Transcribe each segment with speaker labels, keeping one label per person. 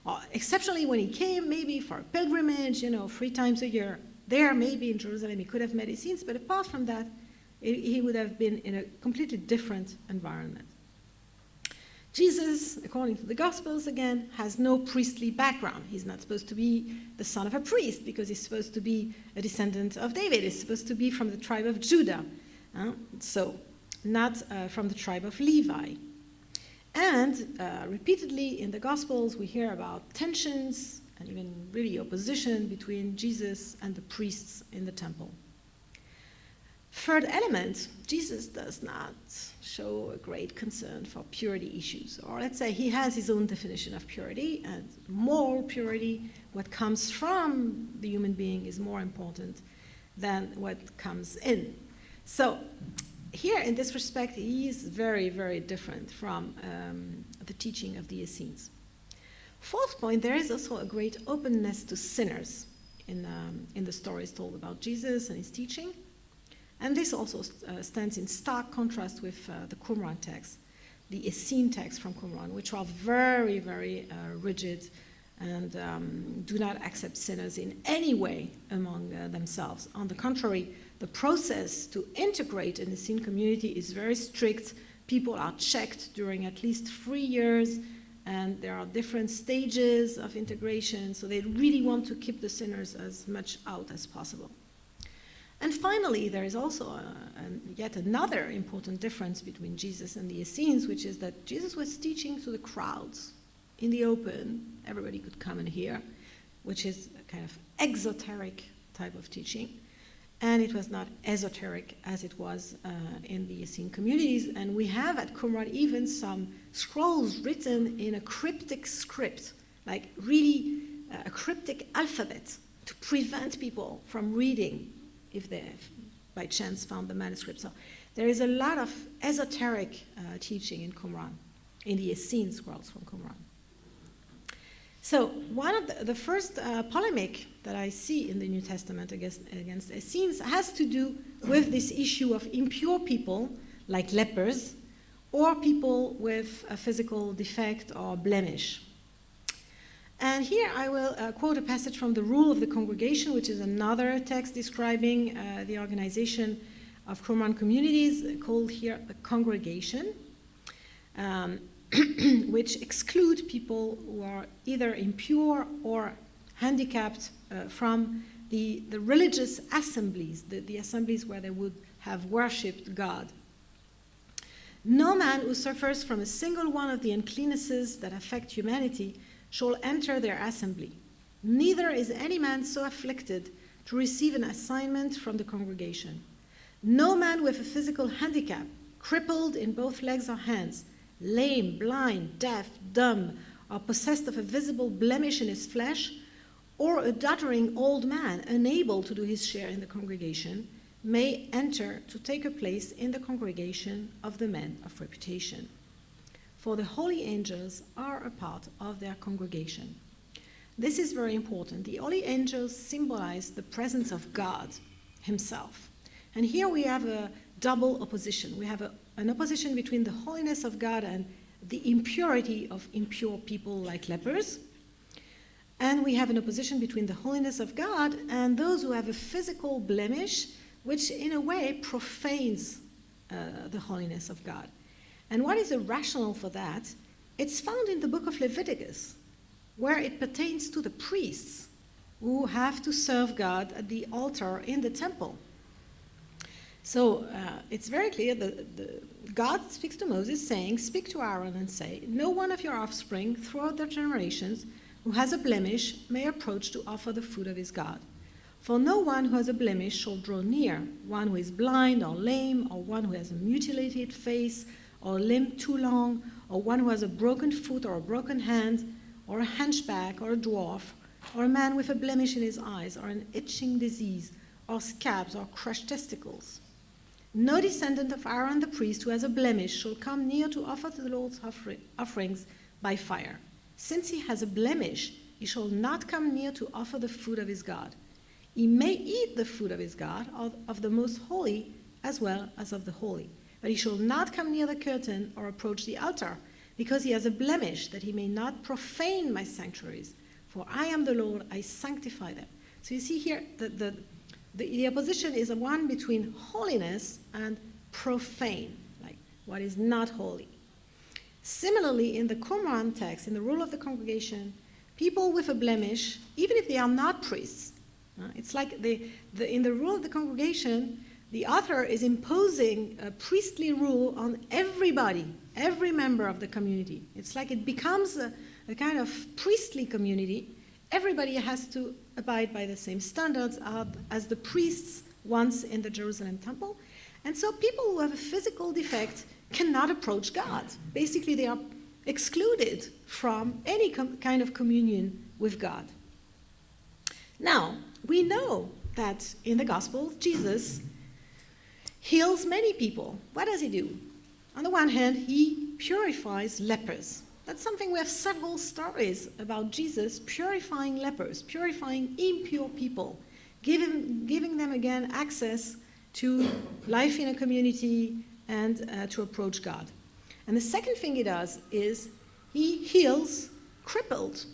Speaker 1: or exceptionally when he came, maybe for a pilgrimage, 3 times a year, there maybe in Jerusalem he could have met Essenes, but apart from that, he would have been in a completely different environment. Jesus, according to the Gospels again, has no priestly background. He's not supposed to be the son of a priest because he's supposed to be a descendant of David. He's supposed to be from the tribe of Judah, so not from the tribe of Levi. And repeatedly in the Gospels we hear about tensions and even really opposition between Jesus and the priests in the temple. Third element, Jesus does not show a great concern for purity issues. Or let's say he has his own definition of purity, and moral purity, what comes from the human being, is more important than what comes in. So here, in this respect, he is very, very different from the teaching of the Essenes. Fourth point, there is also a great openness to sinners in the stories told about Jesus and his teaching. And this also stands in stark contrast with the Qumran text, the Essene text from Qumran, which are very, very rigid and do not accept sinners in any way among themselves. On the contrary, the process to integrate an Essene community is very strict. People are checked during at least 3 years, and there are different stages of integration, so they really want to keep the sinners as much out as possible. And finally, there is also yet another important difference between Jesus and the Essenes, which is that Jesus was teaching to the crowds in the open. Everybody could come and hear, which is a kind of exoteric type of teaching. And it was not esoteric as it was in the Essene communities. And we have at Qumran even some scrolls written in a cryptic script, like really a cryptic alphabet, to prevent people from reading if they have, by chance, found the manuscript. So there is a lot of esoteric teaching in Qumran, in the Essene scrolls from Qumran. So one of the first polemic that I see in the New Testament against Essenes has to do with this issue of impure people, like lepers, or people with a physical defect or blemish. And here I will quote a passage from the Rule of the Congregation, which is another text describing the organization of Qumran communities, called here a congregation, which exclude people who are either impure or handicapped from the religious assemblies, the assemblies where they would have worshipped God. No man who suffers from a single one of the uncleannesses that affect humanity shall enter their assembly. Neither is any man so afflicted to receive an assignment from the congregation. No man with a physical handicap, crippled in both legs or hands, lame, blind, deaf, dumb, or possessed of a visible blemish in his flesh, or a doddering old man unable to do his share in the congregation, may enter to take a place in the congregation of the men of reputation. For the holy angels are a part of their congregation. This is very important. The holy angels symbolize the presence of God himself. And here we have a double opposition. We have an opposition between the holiness of God and the impurity of impure people like lepers. And we have an opposition between the holiness of God and those who have a physical blemish, which in a way profanes the holiness of God. And what is the rationale for that? It's found in the book of Leviticus, where it pertains to the priests who have to serve God at the altar in the temple. So it's very clear that God speaks to Moses saying, "Speak to Aaron and say, no one of your offspring throughout their generations who has a blemish may approach to offer the food of his God. For no one who has a blemish shall draw near, one who is blind or lame, or one who has a mutilated face, or a limb too long, or one who has a broken foot or a broken hand, or a hunchback or a dwarf, or a man with a blemish in his eyes, or an itching disease, or scabs or crushed testicles. No descendant of Aaron the priest who has a blemish shall come near to offer to the Lord's offerings by fire. Since he has a blemish, he shall not come near to offer the food of his God. He may eat the food of his God, of the most holy as well as of the holy. But he shall not come near the curtain or approach the altar, because he has a blemish, that he may not profane my sanctuaries. For I am the Lord, I sanctify them. So you see here, the opposition is one between holiness and profane, like what is not holy. Similarly, in the Qumran text, in the rule of the congregation, people with a blemish, even if they are not priests, it's like in the rule of the congregation, the author is imposing a priestly rule on everybody, every member of the community. It's like it becomes a kind of priestly community. Everybody has to abide by the same standards as the priests once in the Jerusalem temple. And so people who have a physical defect cannot approach God. Basically, they are excluded from any kind of communion with God. Now, we know that in the Gospels, Jesus heals many people. What does he do? On the one hand, he purifies lepers. That's something we have several stories about Jesus purifying lepers, purifying impure people, giving them again access to life in a community and to approach God. And the second thing he does is he heals crippled,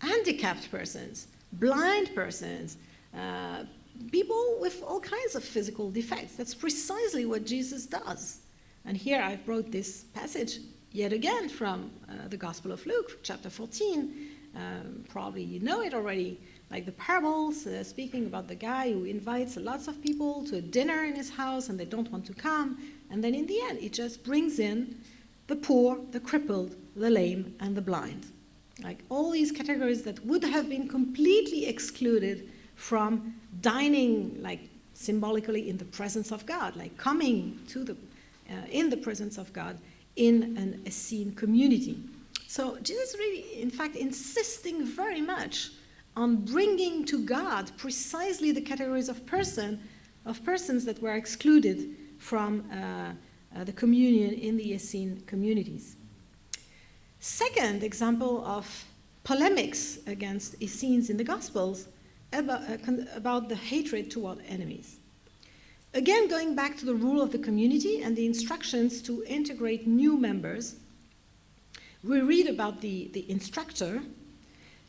Speaker 1: handicapped persons, blind persons, people with all kinds of physical defects. That's precisely what Jesus does. And here I've brought this passage yet again from the Gospel of Luke, chapter 14. Probably you know it already, like the parables speaking about the guy who invites lots of people to a dinner in his house and they don't want to come. And then in the end, he just brings in the poor, the crippled, the lame, and the blind. Like all these categories that would have been completely excluded from dining, like symbolically in the presence of God, like coming to in the presence of God in an Essene community. So Jesus really, in fact, insisting very much on bringing to God precisely the categories of persons that were excluded from the communion in the Essene communities. Second example of polemics against Essenes in the Gospels about the hatred toward enemies. Again, going back to the rule of the community and the instructions to integrate new members, we read about the instructor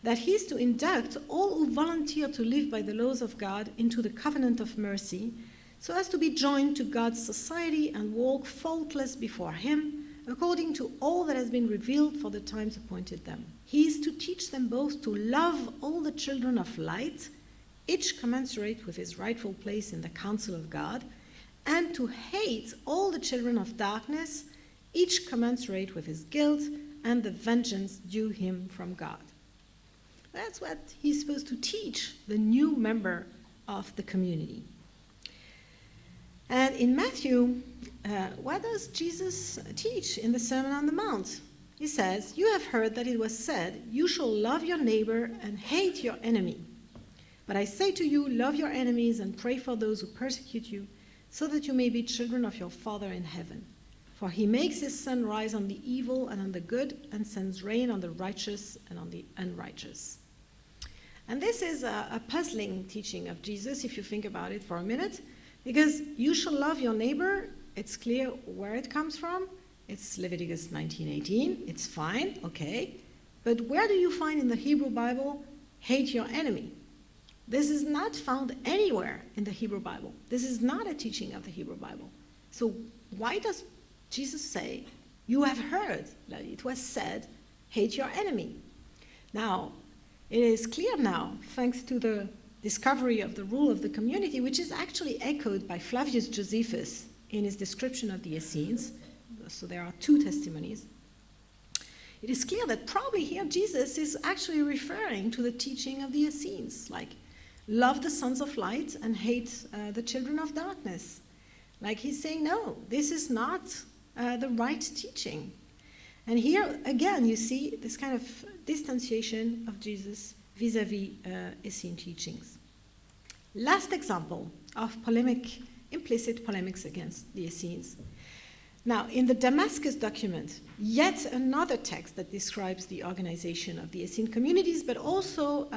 Speaker 1: that he is to induct all who volunteer to live by the laws of God into the covenant of mercy, so as to be joined to God's society and walk faultless before him, according to all that has been revealed for the times appointed them. He is to teach them both to love all the children of light, each commensurate with his rightful place in the council of God, and to hate all the children of darkness, each commensurate with his guilt and the vengeance due him from God. That's what he's supposed to teach the new member of the community. And in Matthew, what does Jesus teach in the Sermon on the Mount? He says, "You have heard that it was said, 'You shall love your neighbor and hate your enemy.' But I say to you, love your enemies and pray for those who persecute you, so that you may be children of your Father in heaven. For he makes his sun rise on the evil and on the good, and sends rain on the righteous and on the unrighteous." And this is a puzzling teaching of Jesus, if you think about it for a minute, because you shall love your neighbor. It's clear where it comes from. It's Leviticus 19:18. It's fine, okay. But where do you find in the Hebrew Bible, hate your enemy? This is not found anywhere in the Hebrew Bible. This is not a teaching of the Hebrew Bible. So why does Jesus say, you have heard, that it was said, hate your enemy? Now, it is clear now, thanks to the discovery of the rule of the community, which is actually echoed by Flavius Josephus in his description of the Essenes. So there are two testimonies. It is clear that probably here Jesus is actually referring to the teaching of the Essenes, like love the sons of light and hate the children of darkness. Like he's saying, no, this is not the right teaching. And here, again, you see this kind of distanciation of Jesus vis-à-vis Essene teachings. Last example of implicit polemics against the Essenes. Now, in the Damascus document, yet another text that describes the organization of the Essene communities, but also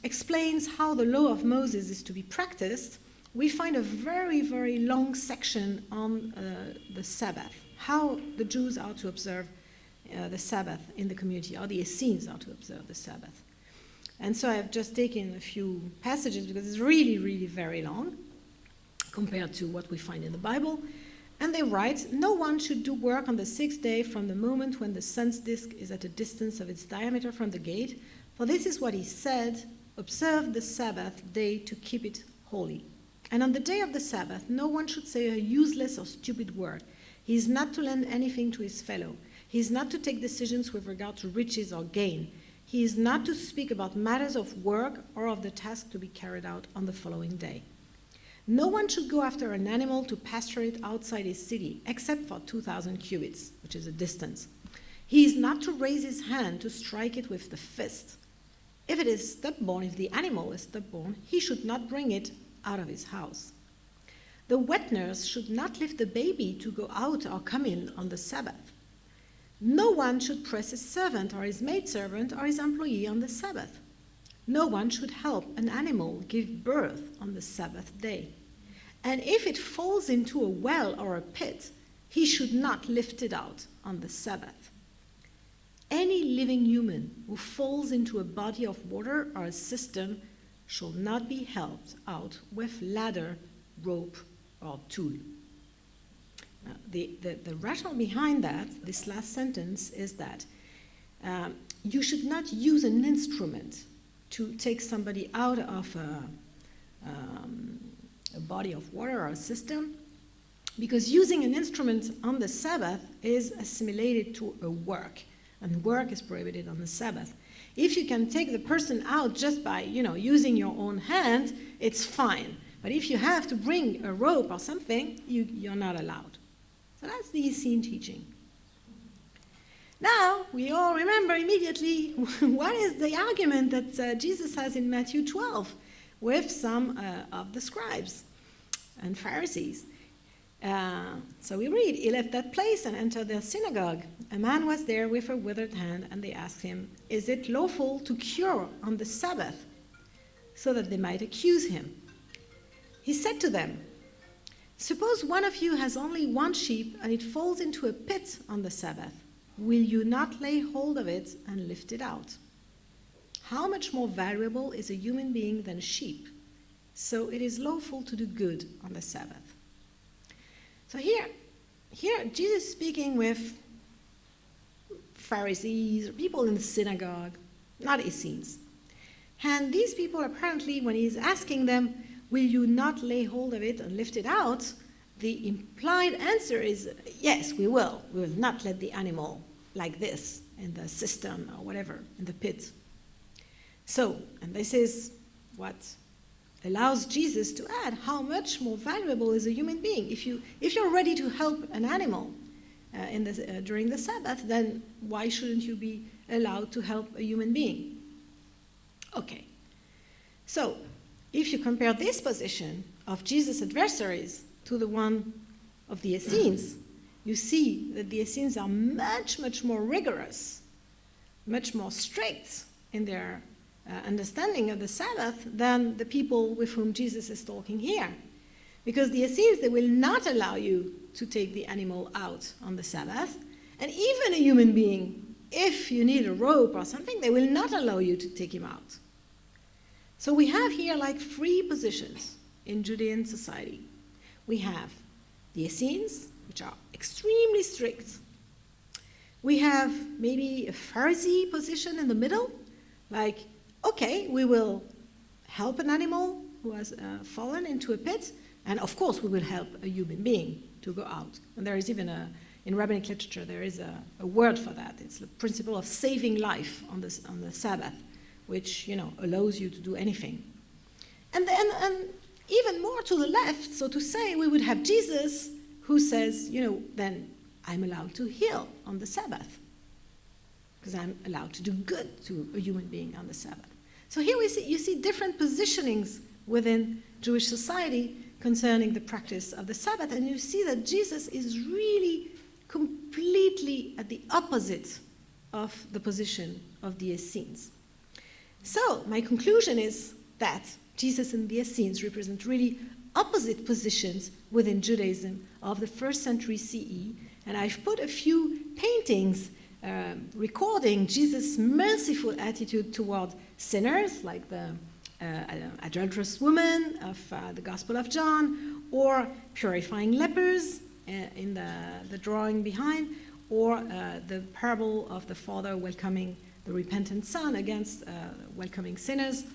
Speaker 1: explains how the law of Moses is to be practiced, we find a very, very long section on the Sabbath, how the Jews are to observe the Sabbath in the community, or the Essenes are to observe the Sabbath. And so I've just taken a few passages because it's really, really very long compared to what we find in the Bible. And they write, "No one should do work on the 6th day from the moment when the sun's disk is at a distance of its diameter from the gate, for this is what he said, observe the Sabbath day to keep it holy. And on the day of the Sabbath, no one should say a useless or stupid word. He is not to lend anything to his fellow. He is not to take decisions with regard to riches or gain. He is not to speak about matters of work or of the task to be carried out on the following day. No one should go after an animal to pasture it outside his city, except for 2,000 cubits, which is a distance. He is not to raise his hand to strike it with the fist. If it is stubborn, if the animal is stubborn, he should not bring it out of his house. The wet nurse should not lift the baby to go out or come in on the Sabbath. No one should press his servant or his maidservant or his employee on the Sabbath. No one should help an animal give birth on the Sabbath day. And if it falls into a well or a pit, he should not lift it out on the Sabbath. Any living human who falls into a body of water or a cistern shall not be helped out with ladder, rope, or tool." The rationale behind that, this last sentence, is that you should not use an instrument to take somebody out of a body of water or a cistern, because using an instrument on the Sabbath is assimilated to a work, and work is prohibited on the Sabbath. If you can take the person out just by, using your own hand, it's fine. But if you have to bring a rope or something, you're not allowed. So that's the Essene teaching. Now, we all remember immediately what is the argument that Jesus has in Matthew 12 with some of the scribes and Pharisees. So we read, "He left that place and entered their synagogue. A man was there with a withered hand, and they asked him, 'Is it lawful to cure on the Sabbath?' So that they might accuse him. He said to them, 'Suppose one of you has only one sheep, and it falls into a pit on the Sabbath. Will you not lay hold of it and lift it out? How much more valuable is a human being than a sheep? So it is lawful to do good on the Sabbath.'" So here Jesus is speaking with Pharisees, people in the synagogue, not Essenes. And these people apparently, when he's asking them, "Will you not lay hold of it and lift it out?" the implied answer is, yes, we will. We will not let the animal like this in the cistern or whatever, in the pit. So, and this is what allows Jesus to add, how much more valuable is a human being? If you're ready to help an animal during the Sabbath, then why shouldn't you be allowed to help a human being? Okay. So, if you compare this position of Jesus' adversaries to the one of the Essenes, you see that the Essenes are much, much more rigorous, much more strict in their understanding of the Sabbath than the people with whom Jesus is talking here. Because the Essenes, they will not allow you to take the animal out on the Sabbath. And even a human being, if you need a rope or something, they will not allow you to take him out. So we have here like three positions in Judean society. We have the Essenes, which are extremely strict. We have maybe a Pharisee position in the middle, like, okay, we will help an animal who has fallen into a pit, and of course we will help a human being to go out. And there is even in rabbinic literature, there is a word for that. It's the principle of saving life on the Sabbath, which, allows you to do anything. And even more to the left, so to say, we would have Jesus who says, then I'm allowed to heal on the Sabbath because I'm allowed to do good to a human being on the Sabbath. So here you see different positionings within Jewish society concerning the practice of the Sabbath, and you see that Jesus is really completely at the opposite of the position of the Essenes. So my conclusion is that Jesus and the Essenes represent really opposite positions within Judaism of the 1st century CE, and I've put a few paintings recording Jesus' merciful attitude toward sinners, like the adulterous woman of the Gospel of John, or purifying lepers in the drawing behind, or the parable of the father welcoming the repentant son against welcoming sinners.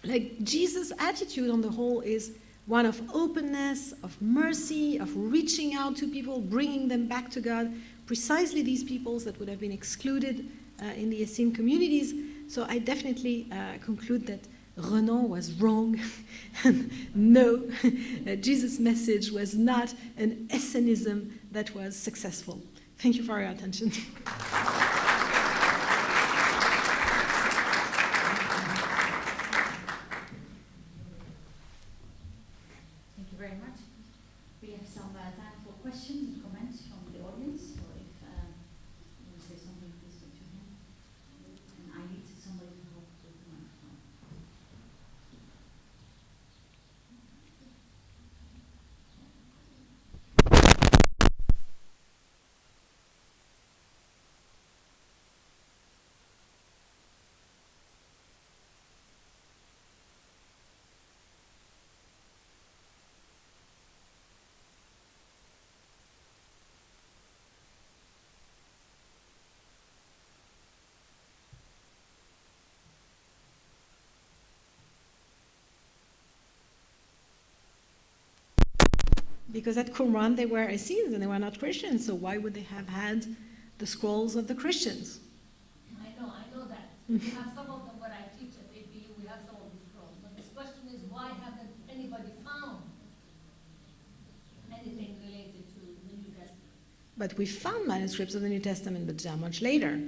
Speaker 1: Like, Jesus' attitude on the whole is one of openness, of mercy, of reaching out to people, bringing them back to God, precisely these peoples that would have been excluded in the Essene communities. So I definitely conclude that Renan was wrong. No, Jesus' message was not an Essenism that was successful. Thank you for your attention.
Speaker 2: Questions and comments from the audience, or if you want to say something, please raise your hand. And I need somebody to help with the microphone.
Speaker 1: Because at Qumran they were Essenes and they were not Christians, so why would they have had the scrolls of the Christians?
Speaker 3: I know that. We have some of them where I teach at APU, we have some of the scrolls. But this question is, why haven't anybody found anything related to the New Testament?
Speaker 1: But we found manuscripts of the New Testament, but they are much later.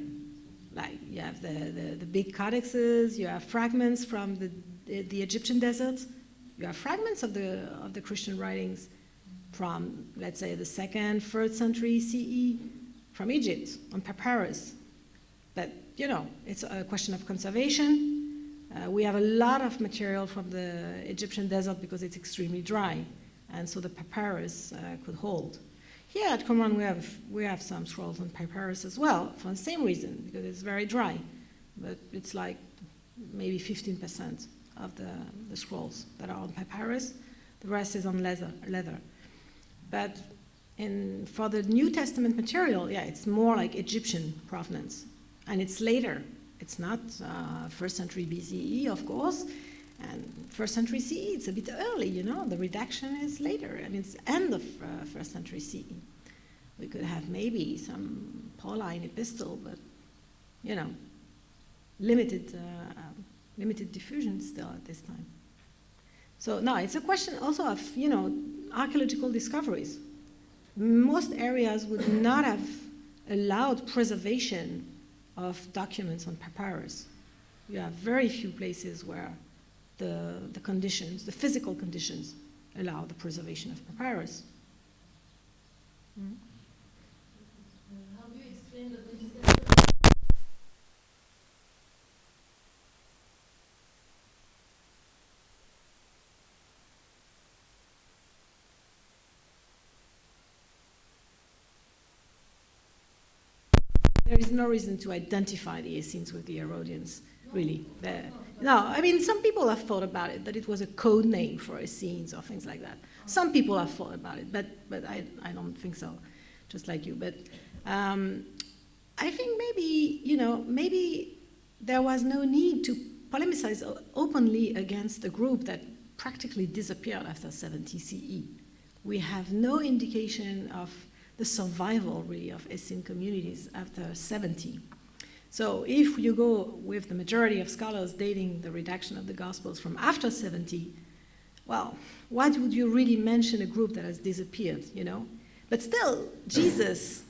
Speaker 1: Like, you have the big codexes, you have fragments from the Egyptian desert, you have fragments of the Christian writings from, let's say, the 2nd, 3rd century CE, from Egypt, on papyrus. But, you know, it's a question of conservation. We have a lot of material from the Egyptian desert because it's extremely dry, and so the papyrus could hold. Here at Qumran we have some scrolls on papyrus as well, for the same reason, because it's very dry. But it's like maybe 15% of the scrolls that are on papyrus. The rest is on leather. But for the New Testament material, yeah, it's more like Egyptian provenance. And it's later. It's not 1st century BCE, of course. And 1st century CE, it's a bit early, you know. The redaction is later. I mean, it's end of 1st century CE. We could have maybe some Pauline epistle, but, you know, limited diffusion still at this time. So no, it's a question also of, you know, archaeological discoveries. Most areas would not have allowed preservation of documents on papyrus. You have very few places where the conditions, the physical conditions, allow the preservation of papyrus.
Speaker 3: How do you explain that this
Speaker 1: There is no reason to identify the Essenes with the Herodians, really. No, I mean, some people have thought about it, that it was a code name for Essenes or things like that. Some people have thought about it, but I don't think so, just like you. But I think maybe, you know, maybe there was no need to polemicize openly against a group that practically disappeared after 70 CE. We have no indication of the survival, really, of Essene communities after 70. So if you go with the majority of scholars dating the redaction of the Gospels from after 70, well, why would you really mention a group that has disappeared, you know? But still, Jesus'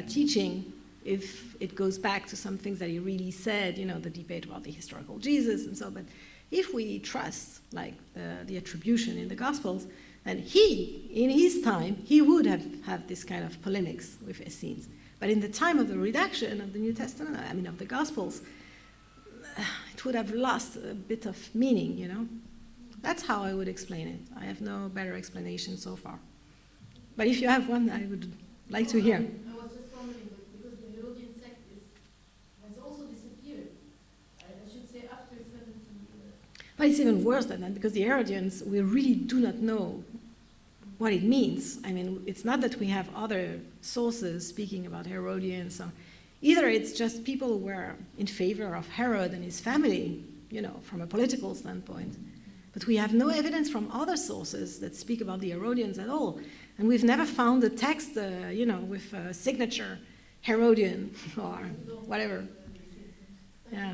Speaker 1: teaching, if it goes back to some things that he really said, you know, the debate about the historical Jesus and so, but if we trust, like, the attribution in the Gospels, and he, in his time, he would have this kind of polemics with Essenes. But in the time of the redaction of the New Testament, I mean of the Gospels, it would have lost a bit of meaning, you know? That's how I would explain it. I have no better explanation so far. But if you have one, I would like to hear.
Speaker 3: I was just wondering, because the Herodian sect
Speaker 1: But it's even worse than that, because the Herodians, we really do not know what it means. I mean, it's not that we have other sources speaking about Herodians. Either it's just people who were in favor of Herod and his family, from a political standpoint. But we have no evidence from other sources that speak about the Herodians at all. And we've never found a text, with a signature Herodian or whatever. Yeah.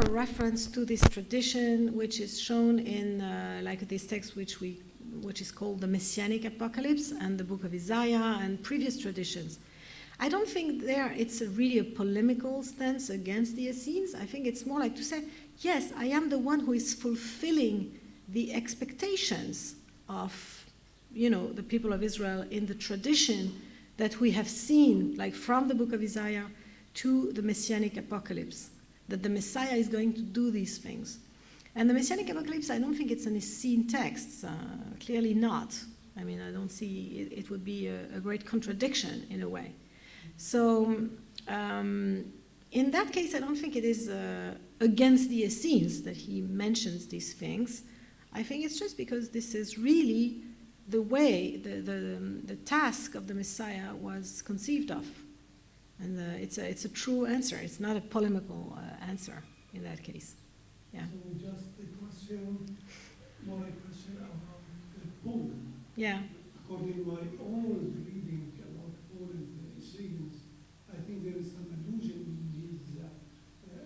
Speaker 1: A reference to this tradition, which is shown in this text, which is called the Messianic Apocalypse and the Book of Isaiah and previous traditions. I don't think it's really a polemical stance against the Essenes. I think it's more like to say, yes, I am the one who is fulfilling the expectations of, the people of Israel in the tradition that we have seen, like from the Book of Isaiah to the Messianic Apocalypse, that the Messiah is going to do these things. And the Messianic Apocalypse, I don't think it's an Essene text, clearly not. I mean, I don't see, it would be a great contradiction in a way. So in that case, I don't think it is against the Essenes that he mentions these things. I think it's just because this is really the way, the task of the Messiah was conceived of. And it's a true answer. It's not a polemical answer in that case. Yeah.
Speaker 4: So just a question about Paul.
Speaker 1: Yeah.
Speaker 4: According to my own reading about Paul and the Essenes, I think there is some allusion in his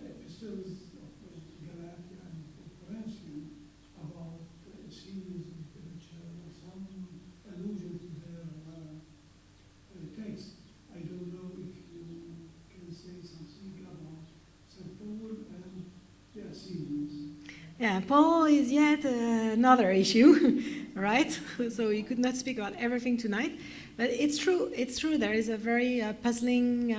Speaker 4: epistles of Galatia and Corinthians about the Essenes literature, or some allusion to their text. I don't know if you can say something about St. Paul and the Essenes.
Speaker 1: Yeah, Paul is yet another issue, right? So we could not speak about everything tonight. But it's true, there is a very puzzling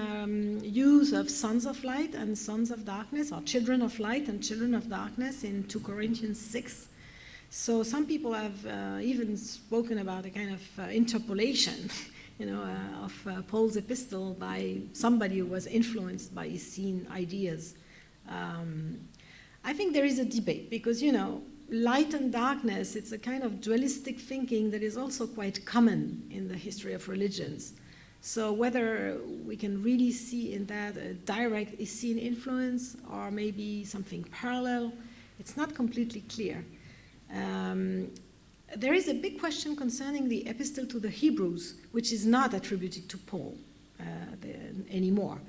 Speaker 1: use of sons of light and sons of darkness, or children of light and children of darkness in 2 Corinthians 6. So some people have even spoken about a kind of interpolation of Paul's epistle by somebody who was influenced by Essene ideas. I think there is a debate because, light and darkness, it's a kind of dualistic thinking that is also quite common in the history of religions. So whether we can really see in that a direct Essene influence or maybe something parallel, it's not completely clear. There is a big question concerning the epistle to the Hebrews, which is not attributed to Paul anymore.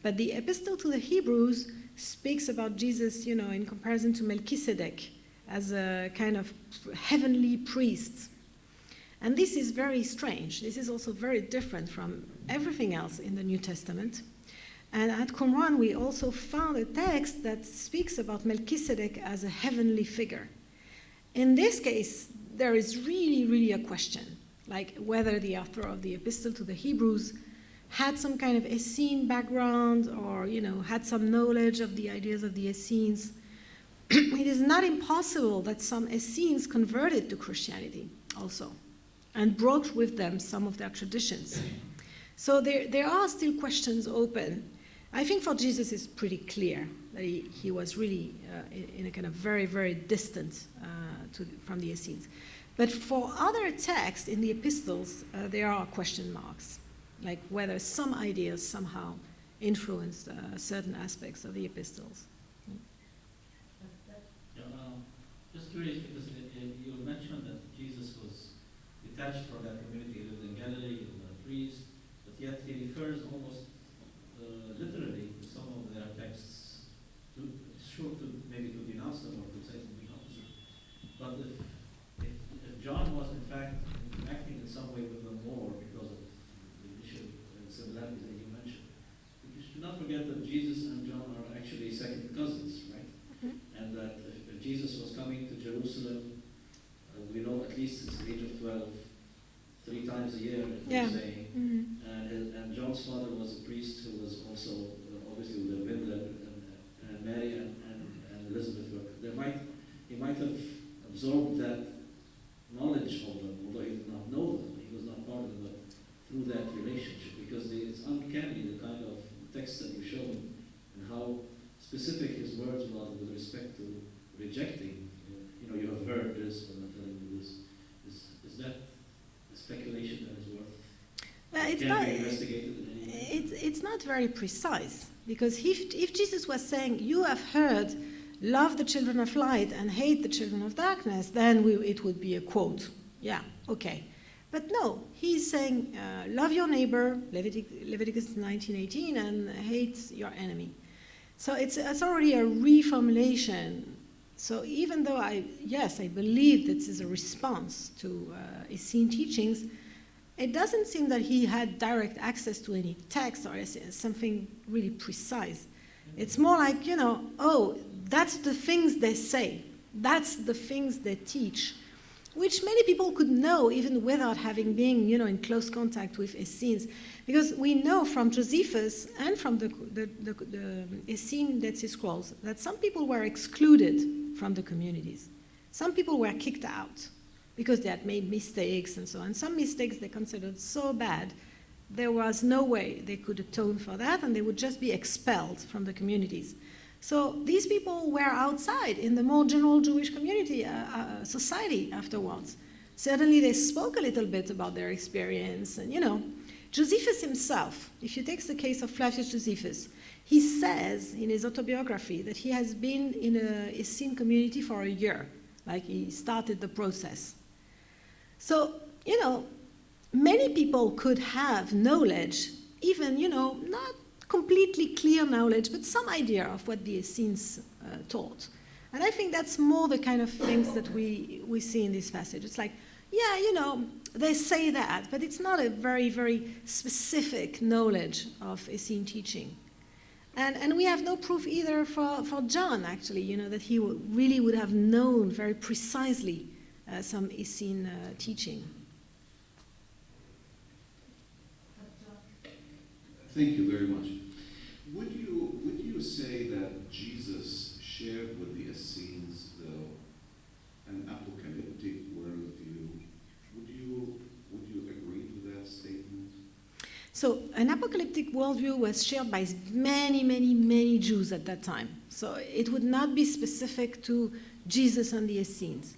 Speaker 1: But the epistle to the Hebrews speaks about Jesus, in comparison to Melchizedek as a kind of heavenly priest. And this is very strange. This is also very different from everything else in the New Testament. And at Qumran, we also found a text that speaks about Melchizedek as a heavenly figure. In this case, there is really, really a question, like whether the author of the epistle to the Hebrews had some kind of Essene background or, had some knowledge of the ideas of the Essenes. It is not impossible that some Essenes converted to Christianity also and brought with them some of their traditions. So there are still questions open. I think for Jesus it's pretty clear that he was really in a kind of very, very distant from the Essenes. But for other texts in the epistles, there are question marks, like whether some ideas somehow influenced certain aspects of the epistles.
Speaker 5: Yeah, just curious, because you mentioned that Jesus was detached from that community. He lived in Galilee, he was a priest, but yet he refers almost literally to some of their texts, maybe to denounce them or to say something opposite. But if John was in fact interacting in some way with them more because of the initial similarities that you mentioned, you should not forget that Jesus and John are actually second cousins, right? And that if Jesus was coming to Jerusalem, we know at least since the age of 12, 3 times a year, as you're saying. And John's father was a priest who was also, obviously, would have been there, and Mary and Elizabeth were. He might have absorbed that knowledge of them, although he did not know them. He was not part of them, but through that relationship, because it's uncanny the kind of text that you show and how specific his words were with respect to rejecting. You have heard this, but not telling you this. Is that a speculation that is worth?
Speaker 1: It's
Speaker 5: can
Speaker 1: not.
Speaker 5: Be investigated in any way?
Speaker 1: It's not very precise, because if Jesus was saying, "You have heard, love the children of light and hate the children of darkness," then it would be a quote. Yeah, okay. But no, he's saying, "Love your neighbor," Leviticus 19:18, and hate your enemy. So it's already a reformulation. So even though I believe this is a response to Essene teachings, it doesn't seem that he had direct access to any text or something really precise. It's more like, that's the things they say. That's the things they teach, which many people could know even without having been, in close contact with Essenes. Because we know from Josephus and from the Essene Dead Sea Scrolls that some people were excluded from the communities. Some people were kicked out because they had made mistakes and so on. Some mistakes they considered so bad, there was no way they could atone for that, and they would just be expelled from the communities. So these people were outside in the more general Jewish community, society afterwards. Certainly they spoke a little bit about their experience, and Josephus himself, if you take the case of Flavius Josephus, he says in his autobiography that he has been in a Essene community for a year, like he started the process. So, many people could have knowledge, even, not completely clear knowledge, but some idea of what the Essenes taught. And I think that's more the kind of things that we see in this passage. It's like, they say that, but it's not a very, very specific knowledge of Essene teaching. And we have no proof either for John, actually, that he really would have known very precisely some Essene teaching.
Speaker 6: Thank you very much. Would you say that Jesus shared with the Essenes an apocalyptic worldview? Would you agree to that statement?
Speaker 1: So an apocalyptic worldview was shared by many, many, many Jews at that time. So it would not be specific to Jesus and the Essenes.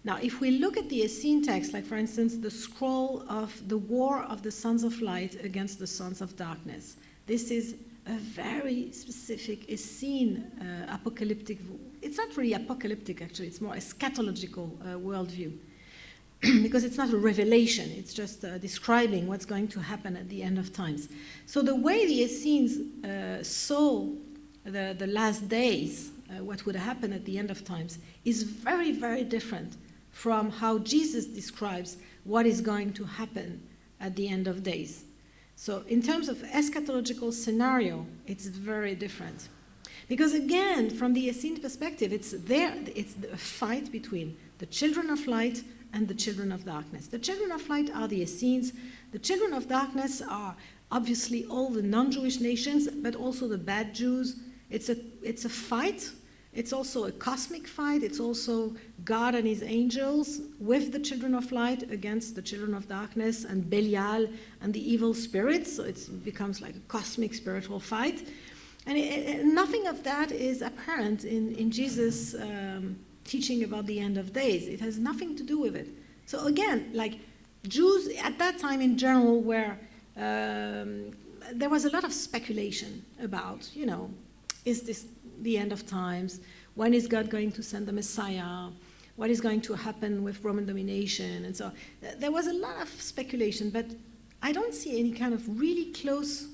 Speaker 1: Now, if we look at the Essene text, like for instance, the scroll of the war of the sons of light against the sons of darkness, this is a very specific Essene apocalyptic. It's not really apocalyptic, actually. It's more eschatological worldview. Because it's not a revelation, it's just describing what's going to happen at the end of times. So the way the Essenes saw the last days, what would happen at the end of times, is very, very different from how Jesus describes what is going to happen at the end of days. So in terms of eschatological scenario, it's very different. Because again, from the Essene perspective, it's a fight between the children of light and the children of darkness. The children of light are the Essenes. The children of darkness are obviously all the non-Jewish nations, but also the bad Jews. It's a fight. It's also a cosmic fight. It's also God and his angels with the children of light against the children of darkness and Belial and the evil spirits. So it becomes like a cosmic spiritual fight. And nothing of that is apparent in Jesus' teaching about the end of days. It has nothing to do with it. So again, like Jews at that time in general were, there was a lot of speculation about, is this the end of times? When is God going to send the Messiah? What is going to happen with Roman domination? And so there was a lot of speculation, but I don't see any kind of really close